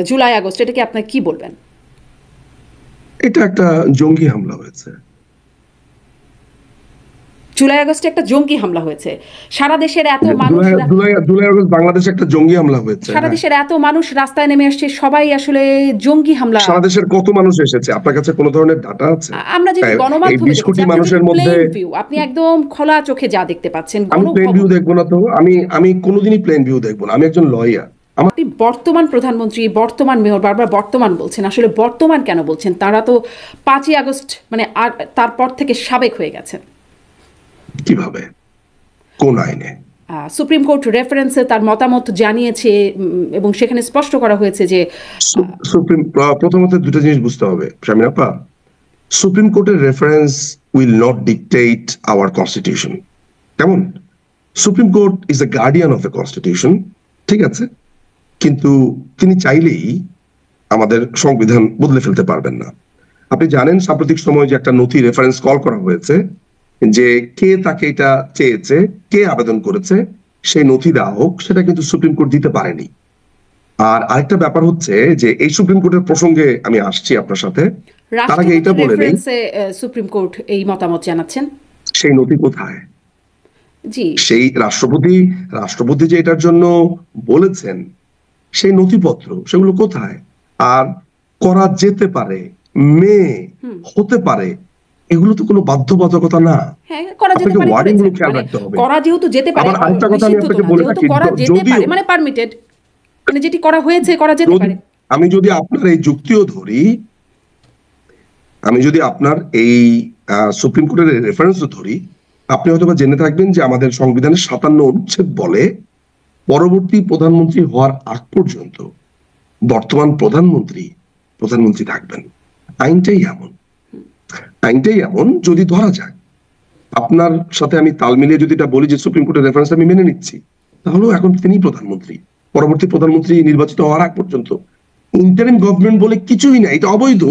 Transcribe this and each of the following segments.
July August এটাকে আপনি কি বলবেন? এটা একটা জঙ্গি হামলা হয়েছে। জুলাই আগস্টে একটা জঙ্গি হামলা হয়েছে। সারা দেশের এত মানুষ জুলাই আগস্ট বাংলাদেশে একটা জঙ্গি হামলা হয়েছে। সারা দেশের এত মানুষ রাস্তায় নেমে আসছে, সবাই আসলে জঙ্গি হামলা। সারা দেশের কত মানুষ এসেছে? আপনার কাছে কোনো ধরনের ডাটা আছে? আমরা যদি গণমাধ্যমে 20 কোটি মানুষের মধ্যে আপনি একদম খোলা চোখে যা দেখতে পাচ্ছেন। আমি প্লেন ভিউ দেখবো না তো? আমি কোনোদিনই প্লেন ভিউ দেখবো না। আমি একজন লয়ার। আপনি বর্তমান প্রধানমন্ত্রী, বর্তমান মেয়র, বারবার বর্তমান বলছেন। আসলে বর্তমান কেন বলছেন? তারা তো 5ই আগস্ট মানে আর তারপর থেকে সাবেক হয়ে গেছেন। কিভাবে? কোন আইনে? সুপ্রিম কোর্ট রেফারেন্সে তার মতামত জানিয়েছে এবং সেখানে স্পষ্ট করা হয়েছে যে প্রথমত দুটো জিনিস বুঝতে হবে শামিনা আপা। সুপ্রিম কোর্টের reference will not dictate our constitution. কেমন? Supreme court is the guardian of the constitution, ঠিক আছে, কিন্তু তিনি চাইলেই আমাদের সংবিধান বদলে ফেলতে পারবেন না। আপনি জানেন সাম্প্রতিক সময়ে যে একটা নথি রেফারেন্স কল করা হয়েছে, যে কে তাকে এটা চেয়েছে, কে আবেদন করেছে, সেই নথি দেওয়া হোক, সেটা কিন্তু সুপ্রিম কোর্ট দিতে পারেনি। আর আরেকটা ব্যাপার হচ্ছে যে এই সুপ্রিম কোর্টের প্রসঙ্গে আমি আসছি আপনার সাথে, তার আগে এটা বলে নেই সুপ্রিম কোর্ট এই মতামত জানাচ্ছেন, সেই নথি কোথায়? জি, সেই রাষ্ট্রপতি যে এটার জন্য বলেছেন, সেই নথিপত্র সেগুলো কোথায়? আর করা যেতে পারে, মেয়ে হতে পারে, এগুলো তো কোনো বাধ্যবাধকতা না। হ্যাঁ, করা যেতে পারে, ওয়ার্ডিং গুলো খেয়াল রাখতে হবে। করা যেহেতু যেতে পারে, আবার আরেকটা কথা আমি আপনাকে বলে রাখি, করা যেতে পারে মানে পারমিটেড, মানে যেটি করা হয়েছে করা যেতে পারে। আমি যদি আপনার এই যুক্তিও ধরি, আমি যদি আপনার এই সুপ্রিম কোর্টের রেফারেন্সও ধরি, আপনি হয়তো বা জেনে থাকবেন যে আমাদের সংবিধানের 57 অনুচ্ছেদ বলে পরবর্তী প্রধানমন্ত্রী হওয়ার আগ পর্যন্ত বর্তমান প্রধানমন্ত্রী থাকবেন। আইনটাই এমন যদি ধরা যায়, আপনার সাথে আমি তাল মিলিয়ে যদি এটা বলি যে সুপ্রিম কোর্টের রেফারেন্স আমি মেনে নিচ্ছি, তাহলেও এখন তিনি প্রধানমন্ত্রী, পরবর্তী প্রধানমন্ত্রী নির্বাচিত হওয়ার আগ পর্যন্ত ইন্টারিম গভর্নমেন্ট বলে কিছুই না, এটা অবৈধ।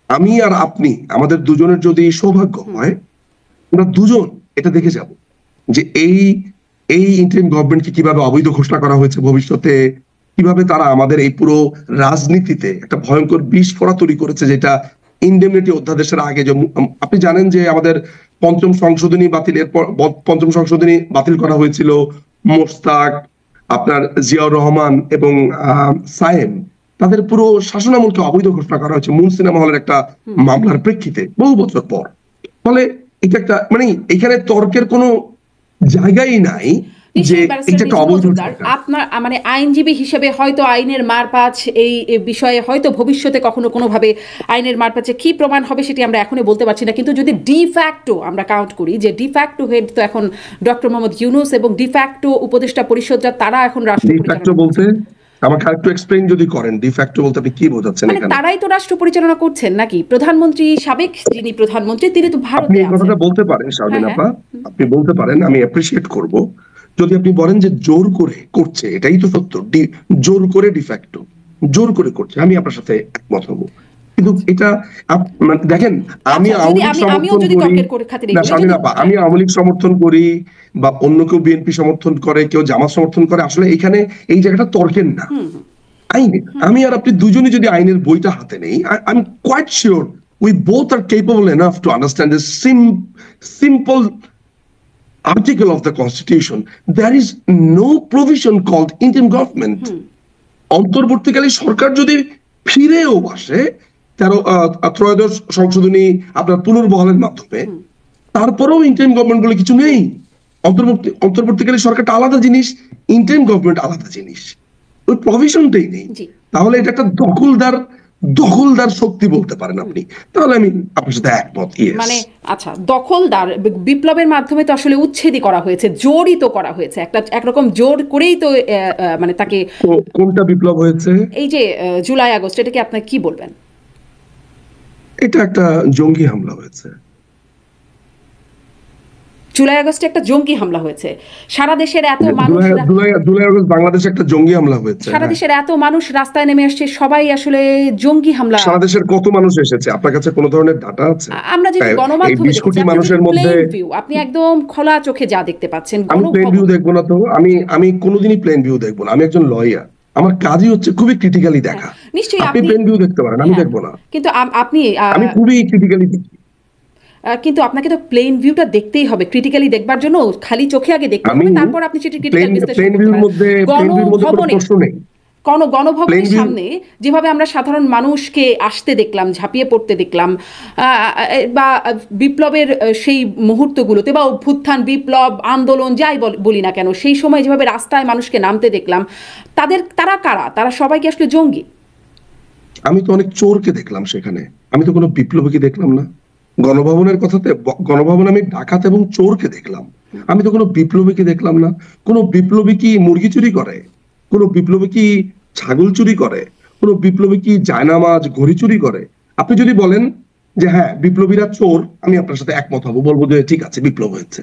আমি আর আপনি আমাদের দুজনের যদি সৌভাগ্য হয়, আমরা দুজন এটা দেখে যাব যে এই ইন্টারিম গভর্নমেন্টকে কিভাবে অবৈধ ঘোষণা করা হয়েছে, ভবিষ্যতে কিভাবে তারা আমাদের এই পুরো রাজনীতিতে একটা ভয়ঙ্কর বিস্ফোরণ তৈরি করেছে, যেটা ইনডেমনিটি অধ্যাদেশের আগে। যে আপনি জানেন যে আমাদের পঞ্চম সংশোধনী বাতিল করা হয়েছিল, মোশতাক, আপনার জিয়াউর রহমান এবং সায়েম, তাদের পুরো শাসনামলকে অবৈধ ঘোষণা করা হয়েছে মূল সিনেমা হলের একটা মামলার প্রেক্ষিতে বহু বছর পর। ফলে এটা একটা মানে এখানে তর্কের কোনো জায়গাই নাই যে এটা একটা অবৈধ। আপনার মানে আইনজীবী হিসেবে হয়তো আইনের মারপ্যাচ এই বিষয়ে হয়তো ভবিষ্যতে কখনো কোনোভাবে আইনের মারপ্যাচে কি প্রমাণ হবে সেটি আমরা এখনই বলতে পারছি না, কিন্তু যদি ডিফ্যাক্টো আমরা কাউন্ট করি যে ডিফ্যাক্টো হেড তো এখন ডক্টর মোহাম্মদ ইউনূস এবং ডিফ্যাক্টো উপদেষ্টা পরিষদরা, তারা এখন রাষ্ট্র পরিচালনা বলতে আমাকে আরেকটু এক্সপ্লেইন যদি করেন, ডিফ্যাক্টো বলতে আপনি কি বোঝাচ্ছেন? এখানে তারাই তো রাষ্ট্র পরিচালনা করছেন নাকি? প্রধানমন্ত্রী, সাবেক যিনি প্রধানমন্ত্রী, তিনি তো ভারতে আছেন। আপনি এই কথাটা বলতে পারেন শারমিন আপা, আপনি বলতে পারেন, আমি অ্যাপ্রিশিয়েট করব যদি আপনি বলেন যে জোর করে করছে, এটাই তো সত্য, জোর করে ডিফ্যাক্টো জোর করে করছে, আমি আপনার সাথে একমত হব। কিন্তু এটা দেখেন, আমি আওয়ামী লীগ সমর্থন করি বা অন্য কেউ বিএনপি সমর্থন করে, কেউ জামাত সমর্থন করে, আসলে এখানে এই জায়গাটা তর্কের না। আইনে আমি আর আপনি দুজনই যদি আইনের বইটা হাতে নেই, I am quite sure we both are capable enough to understand this simple article of the constitution. There is no provision called interim government. অন্তর্বর্তীকালীন সরকার যদি ফিরেও আসে 13th সংশোধনী আপনার পুনর্বহালের মাধ্যমে, তারপরেও ইন্টারিম গভর্নমেন্ট বলে কিছু নেই। অন্তর্বর্তীকালীন সরকারটা আলাদা জিনিস, ইন্টারিম গভর্নমেন্ট আলাদা জিনিস, ওই প্রভিশনটাই নেই। তাহলে এটা একটা দখলদার শক্তি বলতে পারেন আপনি, তাহলে আমি আপনার সাথে একমত। মানে আচ্ছা, দখলদার বিপ্লবের মাধ্যমে তো আসলে উচ্ছেদই করা হয়েছে, জোরই তো করা হয়েছে, একরকম জোর করেই তো মানে তাকে। কোনটা বিপ্লব হয়েছে? এই যে জুলাই আগস্ট, এটাকে আপনি কি বলবেন? এটা একটা জঙ্গি হামলা হয়েছে। জুলাই আগস্টে একটা জঙ্গি হামলা হয়েছে। সারা দেশের এত মানুষ, জুলাই আগস্ট বাংলাদেশে একটা জঙ্গি হামলা হয়েছে। সারা দেশের এত মানুষ রাস্তায় নেমে আসছে, সবাই আসলে জঙ্গি হামলা। সারা দেশের কত মানুষ এসেছে? আপনার কাছে কোনো ধরনের ডাটা আছে? আমরা যদি গণমাধ্যমে 20 কোটি মানুষের মধ্যে আপনি একদম খোলা চোখে যা দেখতে পাচ্ছেন। আমি প্লেন ভিউ দেখবো না তো? আমি কোনোদিনই প্লেন ভিউ দেখবো না। আমি একজন লয়ার, আমার কাজই হচ্ছে খুবই ক্রিটিক্যালি দেখা। নিশ্চয়ই আপনি আপনি প্লেন ভিউ দেখতে পারেন, আমি দেখবো না। কিন্তু আপনি আমি খুবই ক্রিটিক্যালি দেখি। কিন্তু আপনাকে তো প্লেন ভিউটা দেখতেই হবে, ক্রিটিক্যালি দেখবার জন্য খালি চোখে আগে দেখতে আমি হবে, তারপর আপনি সেটি ক্রিটিক্যাল বিশ্লেষণ প্লেন করতে ভিউর পারেন। মধ্যে কোনো প্রশ্ন নেই। গণভবনের সামনে যেভাবে আমরা সাধারণ মানুষকে আসতে দেখলাম, ঝাঁপিয়ে পড়তে দেখলাম, বা বিপ্লবের সেই মুহূর্তগুলোতে বা অভ্যুত্থান, বিপ্লব, আন্দোলন যাই বলি না কেন, সেই সময় যেভাবে রাস্তায় মানুষকে নামতে দেখলাম, তারা কারা? তারা সবাই কি আসলে জঙ্গি? আমি তো অনেক চোরকে দেখলাম সেখানে, আমি তো কোনো বিপ্লবীকে দেখলাম না। গণভবনের কথাতে, গণভবনে আমি ডাকাত এবং চোরকে দেখলাম, আমি তো কোনো বিপ্লবীকে দেখলাম না। কোনো বিপ্লবী কি মুরগি চুরি করে? কোনো বিপ্লবী কি ছাগল চুরি করে? কোনো বিপ্লবী কি জায়নামাজ, ঘড়ি চুরি করে? আপনি যদি বলেন যে হ্যাঁ বিপ্লবীরা চোর, আমি আপনার সাথে একমত হবো, বলবো যে ঠিক আছে, বিপ্লব হয়েছে।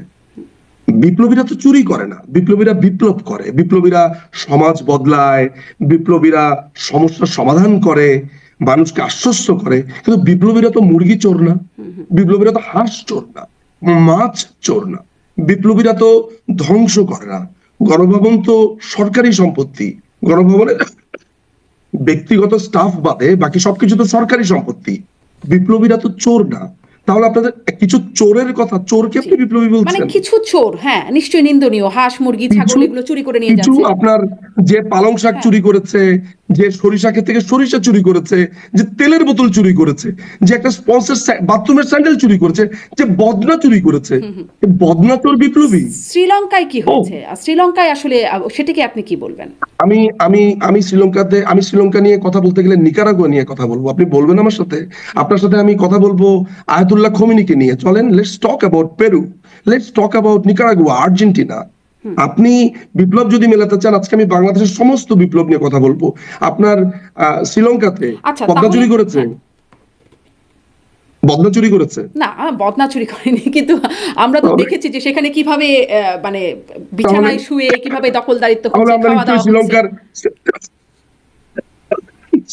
বিপ্লবীরা তো চুরি করে না, বিপ্লবীরা বিপ্লব করে, বিপ্লবীরা সমাজ বদলায়, বিপ্লবীরা সমস্যার সমাধান করে, মানুষকে আশ্বস্ত করে। কিন্তু বিপ্লবীরা তো মুরগি চোর না, বিপ্লবীরা তো হাঁস চোর না, মাছ চোর না, বিপ্লবীরা তো ধ্বংস করে না। গণভবন তো সরকারি সম্পত্তি, গণভবনের ব্যক্তিগত স্টাফ বাদে বাকি সবকিছু তো সরকারি সম্পত্তি। বিপ্লবীরা তো চোর না। তাহলে আপনাদের কিছু চোরের কথা, চোরকে আপনি বিপ্লবী মানে বলছেন? কিছু চোর, হ্যাঁ নিশ্চয়ই নিন্দনীয়, হাঁস, মুরগি, ছাগল এগুলো চুরি করে নিয়ে কিছু যাচ্ছে। আপনার যে পালং শাক চুরি করেছে, যে সরিষা ক্ষেত থেকে সরিষা চুরি করেছে, যে তেলের বোতল চুরি করেছে, যে একটা স্পন্সর বাথরুমের স্যান্ডেল চুরি করেছে, যে বদনা চুরি করেছে, বদনা চোর বিপ্লবী। শ্রীলঙ্কায় কি হয়েছে? শ্রীলঙ্কায় আসলে সেটাকে আপনি কি বলবেন? আমি আমি আমি শ্রীলঙ্কা নিয়ে কথা বলতে গেলে নিকারাগুয়া নিয়ে কথা বলবো, আপনি বলবেন আমার সাথে? আপনার সাথে আমি কথা বলবো আয়াতুল্লাহ খোমেনিকে নিয়ে। চলেন, let's talk about Peru, let's talk about Nicaragua, Argentina. আপনি বিপ্লব যদি মেলাতে চান, আজকে আমি বাংলাদেশের সমস্ত বিপ্লব নিয়ে কথা বলবো। আপনার শ্রীলঙ্কাতে পদ্মা চুরি করেছে, বদনা চুরি করেছে না, বদনা চুরি করেনি, কিন্তু আমরা তো দেখেছি যে সেখানে কিভাবে মানে বিছানায় শুয়ে কিভাবে দখলদারিত্ব হচ্ছে, খাওয়া দাওয়া শ্রীলঙ্কার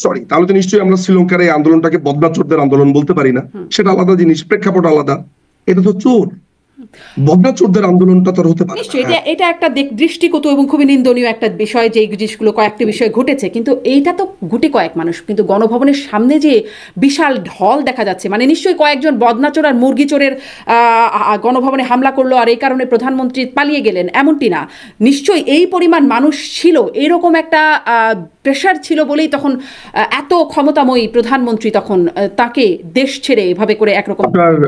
সরি, তাহলে তো নিশ্চয়ই আমরা শ্রীলঙ্কার এই আন্দোলনটাকে বদনা চোরদের আন্দোলন বলতে পারি না, সেটা আলাদা জিনিস, প্রেক্ষাপট আলাদা। এটা তো চোর, বদনা চোরদের আন্দোলনটা তো হতে পারে নিশ্চয়ই। এটা একটা দৃষ্টিকটু এবং খুবই নিন্দনীয় একটা বিষয়, যে জিনিসগুলো কয়েকটি বিষয় ঘটেছে, কিন্তু এইটা তো গুটি কয়েক মানুষ, কিন্তু গণভবনের সামনে যে বিশাল ঢল দেখা যাচ্ছে, মানে নিশ্চয়ই কয়েকজন বদনা চোর আর মুরগি চোরের গণভবনে হামলা করলো আর এই কারণে প্রধানমন্ত্রী পালিয়ে গেলেন এমনটি না। নিশ্চয়ই এই পরিমাণ মানুষ ছিল, এরকম একটা প্রেশার ছিল বলেই তখন এত ক্ষমতাময়ী প্রধানমন্ত্রী তখন তাকে দেশ ছেড়ে এভাবে করে একরকম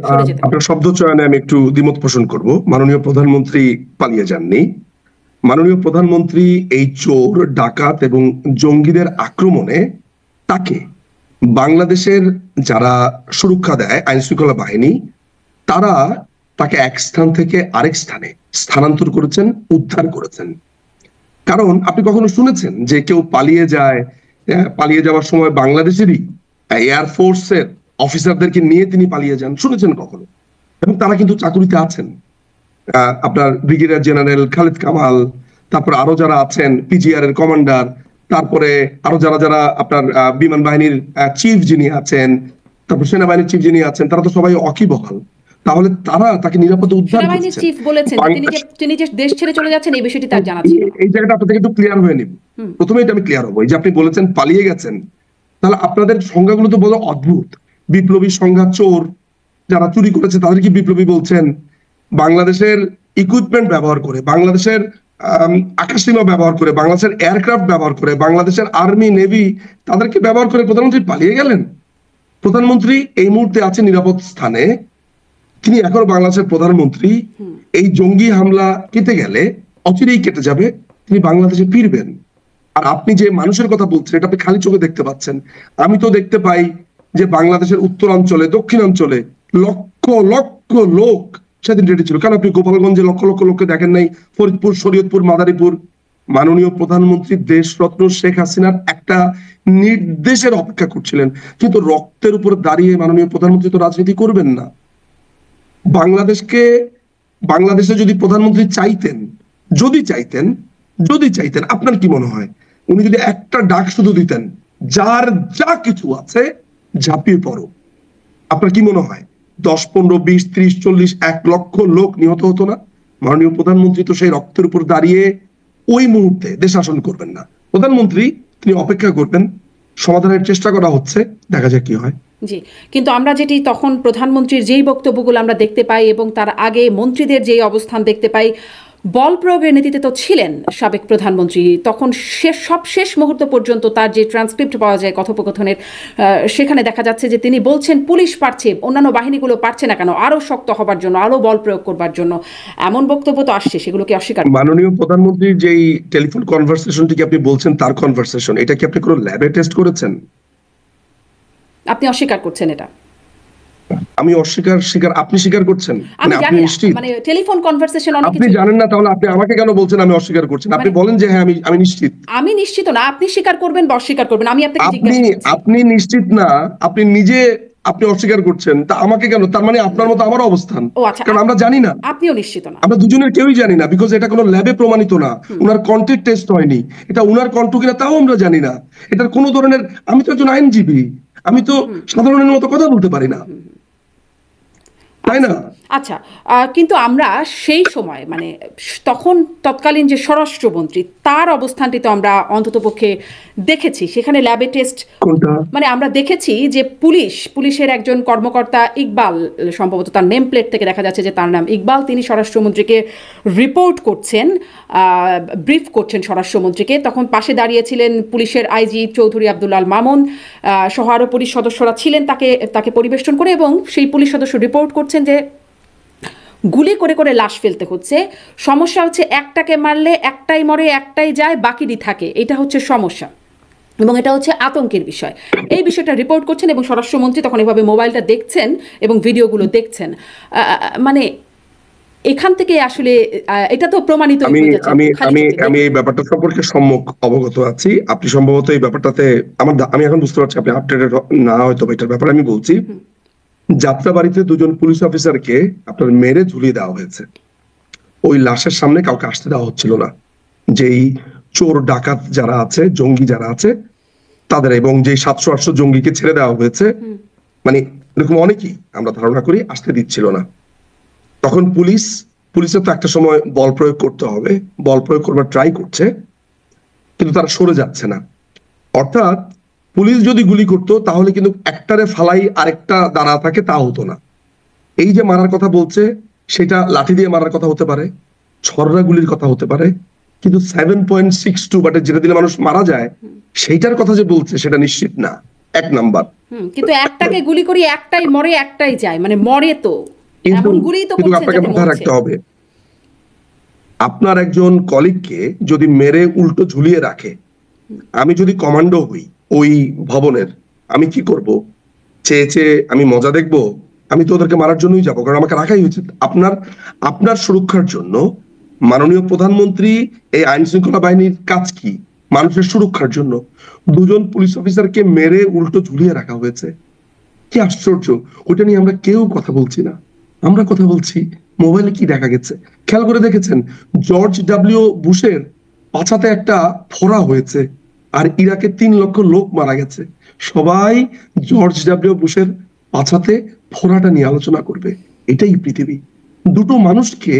সরে যেতেন। আপনার শব্দ চয়নে আমি একটু দ্বিমত পোষণ করব। মাননীয় প্রধানমন্ত্রী পালিয়ে যাননি। মাননীয় প্রধানমন্ত্রী এই চোর, ডাকাত এবং জঙ্গিদের আক্রমণে তাকে বাংলাদেশের যারা সুরক্ষা দেয়, আইন শৃঙ্খলা বাহিনী, তারা তাকে এক স্থান থেকে আরেক স্থানে স্থানান্তর করেছেন, উদ্ধার করেছেন। কারণ আপনি কখনো শুনেছেন যে কেউ পালিয়ে যায়, পালিয়ে যাওয়ার সময় বাংলাদেশেরই এয়ারফোর্সের অফিসারদেরকে নিয়ে তিনি পালিয়ে যান? শুনেছেন কখনো? এবং তারা কিন্তু চাকুরিতে আছেন। আপনার ব্রিগেডিয়ার জেনারেল খালিদ কামাল, তারপর আরো যারা আছেন, পিজিআর এর কমান্ডার, তারপরে আরো যারা যারা আপনার বিমান বাহিনীর চিফ যিনি আছেন, তারপর সেনাবাহিনীর চিফ যিনি আছেন, তারা তো সবাই অকিবহাল। তাহলে তারা তাকে নিরাপদে উদ্ধার সেনাবাহিনীর চিফ বলেছেন তিনি যে দেশ ছেড়ে চলে যাচ্ছেন, এই বিষয়টি তার জানা ছিল। এই জায়গাটা আপনাদের একটু ক্লিয়ার হয়ে নিব। প্রথমে এটা আমি ক্লিয়ার হবো, এই যে আপনি বলেছেন পালিয়ে গেছেন, তাহলে আপনাদের সংজ্ঞাগুলো তো বড় অদ্ভুত। বিপ্লবী সংজ্ঞা চোর, যারা চুরি করেছে তাদেরকে বিপ্লবী বলছেন। বাংলাদেশের ইকুইপমেন্ট ব্যবহার করে, বাংলাদেশের আকাশসীমা ব্যবহার করে, বাংলাদেশের এয়ারক্রাফট ব্যবহার করে, বাংলাদেশের আর্মি নেভি, তাদেরকে ব্যবহার করে প্রধানমন্ত্রী পালিয়ে গেলেন। প্রধানমন্ত্রী এই মুহূর্তে আছে নিরাপদ স্থানে, তিনি এখনো বাংলাদেশের প্রধানমন্ত্রী। এই জঙ্গি হামলা কেটে গেলে, অচিরেই কেটে যাবে, তিনি বাংলাদেশে ফিরবেন। আর আপনি যে মানুষের কথা বলছেন, এটা আপনি খালি চোখে দেখতে পাচ্ছেন। আমি তো দেখতে পাই যে বাংলাদেশের উত্তরাঞ্চলে, দক্ষিণাঞ্চলে লক্ষ লক্ষ লোক সেদিন রেডি ছিল। কারণ আপনি গোপালগঞ্জে লক্ষ লক্ষ লোককে দেখেন নাই? ফরিদপুর, শরীয়তপুর, মাদারীপুর। মাননীয় প্রধানমন্ত্রী দেশরত্ন শেখ হাসিনার একটা নির্দেশের অপেক্ষা করছিলেন, কিন্তু রক্তের উপর দাঁড়িয়ে মাননীয় প্রধানমন্ত্রী তো রাজনীতি করবেন না। বাংলাদেশে যদি প্রধানমন্ত্রী চাইতেন, যদি চাইতেন, আপনার কি মনে হয় উনি যদি একটা ডাক শুধু দিতেন, যার যা কিছু আছে ঝাঁপিয়ে পড়ো, আপনার কি মনে হয় 10, 15, 20, 30, 40, 1 লক্ষ লোক নিহত হতো না? মাননীয় প্রধানমন্ত্রী তো সেই রক্তের উপর দাঁড়িয়ে ওই মুহূর্তে দেশ শাসন করবেন না। প্রধানমন্ত্রী তিনি অপেক্ষা করবেন, সমাধানের চেষ্টা করা হচ্ছে, দেখা যাক কি হয়। জি, কিন্তু আমরা যেটি তখন প্রধানমন্ত্রীর যেই বক্তব্যগুলো আমরা দেখতে পাই এবং তার আগে মন্ত্রীদের যেই অবস্থান দেখতে পাই, বল প্রয়োগের নীতিতে তো ছিলেন সাবেক প্রধানমন্ত্রী। তখন শেষ মুহূর্ত পর্যন্ত তার যে ট্রান্সক্রিপ্ট পাওয়া যায় কথোপকথনের, সেখানে দেখা যাচ্ছে যে তিনি বলছেন পুলিশ পারছে, অন্যান্য বাহিনীগুলো পারছে না কেন, আরো শক্ত হবার জন্য, আরো বল প্রয়োগ করবার জন্য। এমন বক্তব্য তো আসছে, সেগুলোকে অস্বীকার। মাননীয় প্রধানমন্ত্রীর যেই টেলিফোন কনভারসেশনটি আপনি বলছেন, তার কনভারসেশন, এটা কি আপনি কোনো ল্যাবে টেস্ট করেছেন? আপনি অস্বীকার করছেন এটা? আমি অস্বীকার, আপনি স্বীকার করছেন? আমি আপনি জানি না, নিশ্চিত? মানে টেলিফোন কনভারসেশন অনেক আপনি কিছু। জানেন না, তাহলে আপনি আমাকে কেন বলছেন আমি অস্বীকার করছেন? আপনি বলেন যে হ্যাঁ আমি নিশ্চিত। আমি নিশ্চিত না, আপনি স্বীকার করবেন বা অস্বীকার করবেন, আমি আপনাকে জিজ্ঞাসা করছি। আপনি নিশ্চিত না, আপনি নিজে আপনি অস্বীকার করছেন, তা আমাকে কেন? তার মানে আপনার মতো আমারও অবস্থান, ও আচ্ছা, কারণ আমরা জানি না। আপনিও নিশ্চিত না? আমরা দুজনের কেউই জানি না, বিকজ এটা কোনো ল্যাবে প্রমাণিত না, ওনার কন্টেন্ট টেস্ট হয়নি, এটা ওনার কণ্ঠ কিনা তাও আমরা জানি না। এটার কোনো ধরনের, আমি তো একজন আইনজীবী, আমি তো সাধারণের মতো কথা বলতে পারি না, তাই না? আচ্ছা, কিন্তু আমরা সেই সময় মানে তখন তৎকালীন যে স্বরাষ্ট্রমন্ত্রী, তার অবস্থানটি তো আমরা অন্ততপক্ষে দেখেছি। সেখানে ল্যাবে টেস্ট, কোনটা? মানে আমরা দেখেছি যে পুলিশের একজন কর্মকর্তা ইকবাল, সম্ভবত তার নেম প্লেট থেকে দেখা যাচ্ছে যে তার নাম ইকবাল, তিনি স্বরাষ্ট্রমন্ত্রীকে রিপোর্ট করছেন, ব্রিফ করছেন স্বরাষ্ট্রমন্ত্রীকে। তখন পাশে দাঁড়িয়েছিলেন পুলিশের আইজি চৌধুরী আব্দুল মামুন সহ আরও পুলিশ সদস্যরা ছিলেন তাকে পরিবেষ্টন করে, এবং সেই পুলিশ সদস্য রিপোর্ট করছেন যে গুলি করে করে লাশ ফেলতে হচ্ছে। সমস্যা হচ্ছে একটাকে মারলে একটাই মরে, একটাই যায়, বাকিটি থাকে। এটা হচ্ছে সমস্যা এবং এটা হচ্ছে আতঙ্কের বিষয়। এই বিষয়টা রিপোর্ট করছেন এবং স্বরাষ্ট্রমন্ত্রী তখন এভাবে মোবাইলটা দেখছেন এবং ভিডিওগুলো দেখছেন। মানে এখান থেকে আসলে এটা তো প্রমাণিত। আমি এই ব্যাপারটা সম্পর্কে সম্যক অবগত আছি। আপনি সম্ভবত এই ব্যাপারটাতে আমি এখন বুঝতে পারছি আপনি আপডেটেড না, হয়তো এটার ব্যাপারে আমি বলছি। যাত্রাবাড়িতে দুজন পুলিশ অফিসারকে আপনার মেরে ঝুলিয়ে দেওয়া হয়েছে। ওই লাশের সামনে কাউকে আসতে দেওয়া হচ্ছিল না, যেই চোর ডাকাত যারা আছে, জঙ্গি যারা আছে তাদের, এবং যে 700-800 জঙ্গিকে ছেড়ে দেওয়া হয়েছে, মানে এরকম অনেকেই আমরা ধারণা করি আসতে দিচ্ছিল না। তখন পুলিশের তো একটা সময় বল প্রয়োগ করতে হবে, বল প্রয়োগ করবার ট্রাই করছে, কিন্তু তারা সরে যাচ্ছে না। অর্থাৎ পুলিশ যদি গুলি করতো তাহলে কিন্তু একটারে ফালাই আরেকটা দাঁড়া থাকে, তা হতো না। এই যে মারার কথা বলছে, সেটা লাঠি দিয়ে মারার কথা হতে পারে, ছররা গুলির কথা হতে পারে, কিন্তু 7.62 বাটে যেটা দিলে মানুষ মারা যায়, সেইটার কথা যে বলছে সেটা নিশ্চিত না, এক নাম্বার। কিন্তু একটাকে গুলি করি একটাই মরে, একটাই যায়, মানে মরে তো এমন গুলি তো কিন্তু আপনাকে মাথায় রাখতে হবে, আপনার একজন কলিগকে যদি মেরে উল্টো ঝুলিয়ে রাখে, আমি যদি কমান্ডো হই ওই ভবনের, আমি কি করব? চেয়ে চেয়ে আমি মজা দেখবো? আমি তো ওদেরকে মারার জন্যই যাবো, কারণ আমাকে রাখাই উচিত। আপনার সুরক্ষার জন্য মাননীয় প্রধানমন্ত্রী, এই আইন শৃঙ্খলা বাহিনীর কাজ কি? মানুষের সুরক্ষার জন্য দুজন পুলিশ অফিসারকে মেরে উল্টো ঝুলিয়ে রাখা হয়েছে। কি আশ্চর্য! ওটা নিয়ে আমরা কেউ কথা বলছি না। আমরা কথা বলছি মোবাইলে কি দেখা গেছে। খেয়াল করে দেখেছেন, জর্জ ডব্লিউ বুশের পাছাতে একটা ফোড়া হয়েছে, আর ইরাকে 3 লক্ষ লোক মারা গেছে। সবাই জর্জ ডব্লিউ বুশের পাছাতে ফোড়াটা নিয়ে আলোচনা করবে। এটাই পৃথিবী। দুটো মানুষকে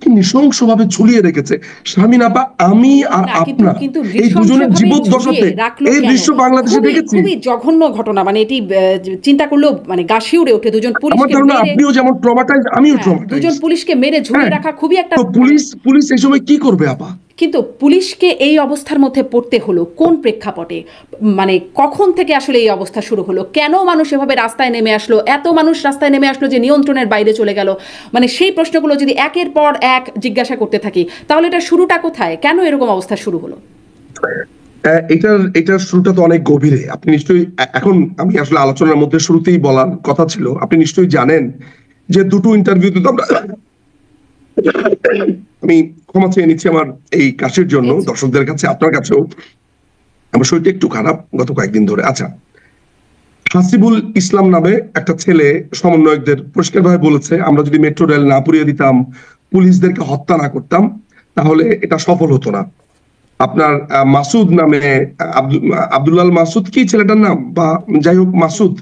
কি নৃশংসভাবে ঝুলিয়ে রেখেছে। শারমিন আপা, আমি আর আপনার এই দুজনের জীবদ্দশাতে এই দৃশ্য বাংলাদেশে দেখেছি। খুবই জঘন্য ঘটনা, মানে এটি চিন্তা করলেও মানে গা শিউরে ওঠে। দুজন পুলিশকে মেরে, আপনিও যেমন ট্রমাটাইজ, আমিও ট্রমাটাইজ। দুজন পুলিশকে মেরে ঝুলিয়ে রাখা খুবই একটা। তো পুলিশ এই সময় কি করবে আপা? কিন্তু পুলিশকে এই অবস্থার মধ্যে পড়তে হলো কোন প্রেক্ষাপটে? মানে কখন থেকে আসলে এই অবস্থা শুরু হলো? কেন মানুষ এভাবে রাস্তায় নেমে আসলো? এত মানুষ রাস্তায় নেমে আসলো যে নিয়ন্ত্রণের বাইরে চলে গেল। মানে সেই প্রশ্নগুলো যদি একের পর এক জিজ্ঞাসা করতে থাকি, তাহলে এটা শুরুটা কোথায়? কেন এরকম অবস্থা শুরু হলো? এটার শুরুটা তো অনেক গভীরে। আপনি নিশ্চয়ই, এখন আমি আসলে আলোচনার মধ্যে শুরুতেই বলার কথা ছিল, আপনি নিশ্চয়ই জানেন যে দুটো ইন্টারভিউতে তো আমরা, আমি ক্ষমা চেয়ে নিচ্ছি আমার এই কাশির জন্য, দর্শকদের কাছে, আপনার কাছেও। আমার শরীরটা একটু খারাপ গত কয়েকদিন ধরে। আচ্ছা, হাসিবুল ইসলাম নামে একটা ছেলে সমন্বয়কদের পরিষ্কারভাবে বলেছে, আমরা যদি মেট্রো রেল না পুড়িয়ে দিতাম, পুলিশদেরকে হত্যা না করতাম, তাহলে এটা সফল হতো না। আপনার মাসুদ নামে, আব্দুল্লাহ মাসুদ কি ছেলেটার নাম, বা যাই হোক মাসুদ,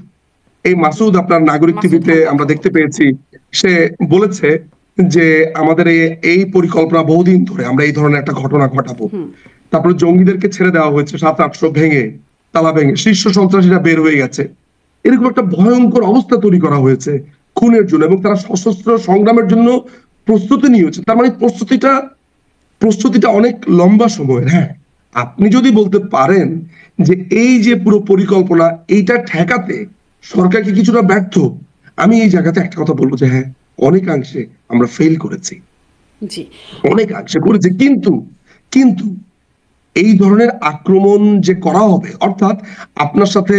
এই মাসুদ আপনার নাগরিক টিভিতে আমরা দেখতে পেয়েছি, সে বলেছে যে আমাদের এই পরিকল্পনা বহুদিন ধরে, আমরা এই ধরনের একটা ঘটনা ঘটাবো। তারপরে জঙ্গিদেরকে ছেড়ে দেওয়া হয়েছে 700-800 ভেঙে, তালা ভেঙে, শীর্ষ সন্ত্রাসীরা বের হয়ে গেছে। এরকম একটা ভয়ঙ্কর অবস্থা তৈরি করা হয়েছে খুনের জন্য, এবং তারা সশস্ত্র সংগ্রামের জন্য প্রস্তুতি নিয়েছে। তার মানে প্রস্তুতিটা অনেক লম্বা সময়ের। হ্যাঁ, আপনি যদি বলতে পারেন যে এই যে পুরো পরিকল্পনা এইটা ঠেকাতে সরকার কি কিছুটা ব্যর্থ, আমি এই জায়গাতে একটা কথা বলবো যে হ্যাঁ, অনেকাংশে আমরা ফেল করেছি, জি, অনেকাংশে করেছি। কিন্তু কিন্তু এই ধরনের আক্রমণ যে করা হবে, অর্থাৎ আপনার সাথে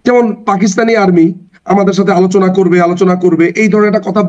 যেমন পাকিস্তানি আর্মি আমাদের সাথে আলোচনা করবে এই ধরনের একটা কথা